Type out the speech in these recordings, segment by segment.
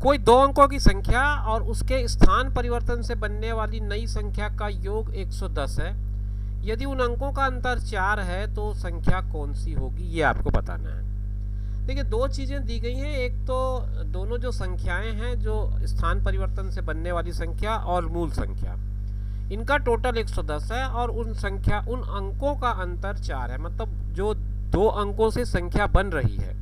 कोई दो अंकों की संख्या और उसके स्थान परिवर्तन से बनने वाली नई संख्या का योग 110 है। यदि उन अंकों का अंतर 4 है तो संख्या कौन सी होगी, ये आपको बताना है। देखिए, दो चीज़ें दी गई हैं। एक तो दोनों जो संख्याएं हैं, जो स्थान परिवर्तन से बनने वाली संख्या और मूल संख्या, इनका टोटल 110 है और उन अंकों का अंतर 4 है। मतलब जो दो अंकों से संख्या बन रही है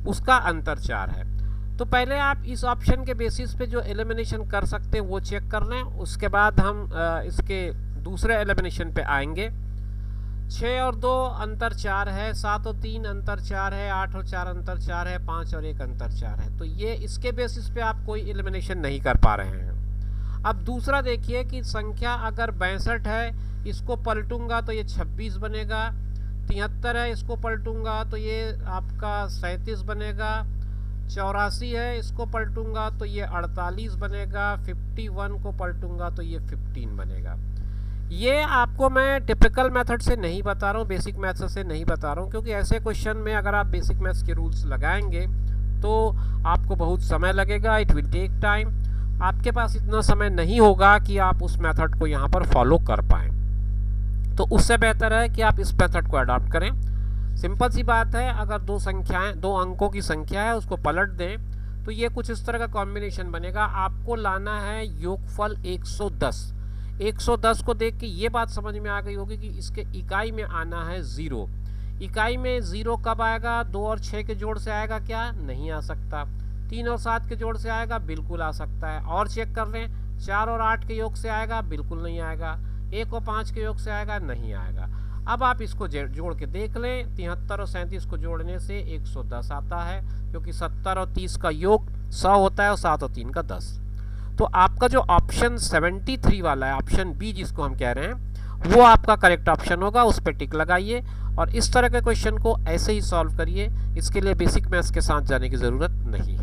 उसका अंतर 4 है। तो पहले आप इस ऑप्शन के बेसिस पे जो एलिमिनेशन कर सकते हैं वो चेक कर लें। उसके बाद हम इसके दूसरे एलिमिनेशन पे आएंगे। 6 और 2 अंतर 4 है, 7 और 3 अंतर 4 है, 8 और 4 अंतर 4 है, 5 और 1 अंतर 4 है। तो ये इसके बेसिस पे आप कोई एलिमिनेशन नहीं कर पा रहे हैं। अब दूसरा देखिए कि संख्या अगर 62 है, इसको पलटूंगा तो ये 26 बनेगा। 73 है, इसको पलटूंगा तो ये आपका 37 बनेगा। 84 है, इसको पलटूंगा तो ये 48 बनेगा। 51 को पलटूंगा तो ये 15 बनेगा। ये आपको मैं टिपिकल मेथड से नहीं बता रहा हूँ, बेसिक मैथ्स से नहीं बता रहा हूँ, क्योंकि ऐसे क्वेश्चन में अगर आप बेसिक मैथ्स के रूल्स लगाएंगे तो आपको बहुत समय लगेगा। It will take time. आपके पास इतना समय नहीं होगा कि आप उस मेथड को यहाँ पर फॉलो कर पाएँ। तो उससे बेहतर है कि आप इस मेथड को अडॉप्ट करें। सिंपल सी बात है, अगर दो अंकों की संख्या है उसको पलट दें तो ये कुछ इस तरह का कॉम्बिनेशन बनेगा। आपको लाना है योगफल 110। 110 को देख के ये बात समझ में आ गई होगी कि इसके इकाई में आना है 0। इकाई में 0 कब आएगा? 2 और 6 के जोड़ से आएगा क्या? नहीं आ सकता। 3 और 7 के जोड़ से आएगा? बिल्कुल आ सकता है। और चेक कर लें, 4 और 8 के योग से आएगा? बिल्कुल नहीं आएगा। 1 और 5 के योग से आएगा? नहीं आएगा। अब आप इसको जोड़ के देख लें। 73 और 37 को जोड़ने से 110 आता है, क्योंकि 70 और 30 का योग 100 होता है और 7 और 3 का 10। तो आपका जो ऑप्शन 73 वाला है, ऑप्शन बी जिसको हम कह रहे हैं, वो आपका करेक्ट ऑप्शन होगा। उस पर टिक लगाइए और इस तरह के क्वेश्चन को ऐसे ही सॉल्व करिए। इसके लिए बेसिक मैथ्स के साथ जाने की ज़रूरत नहीं है।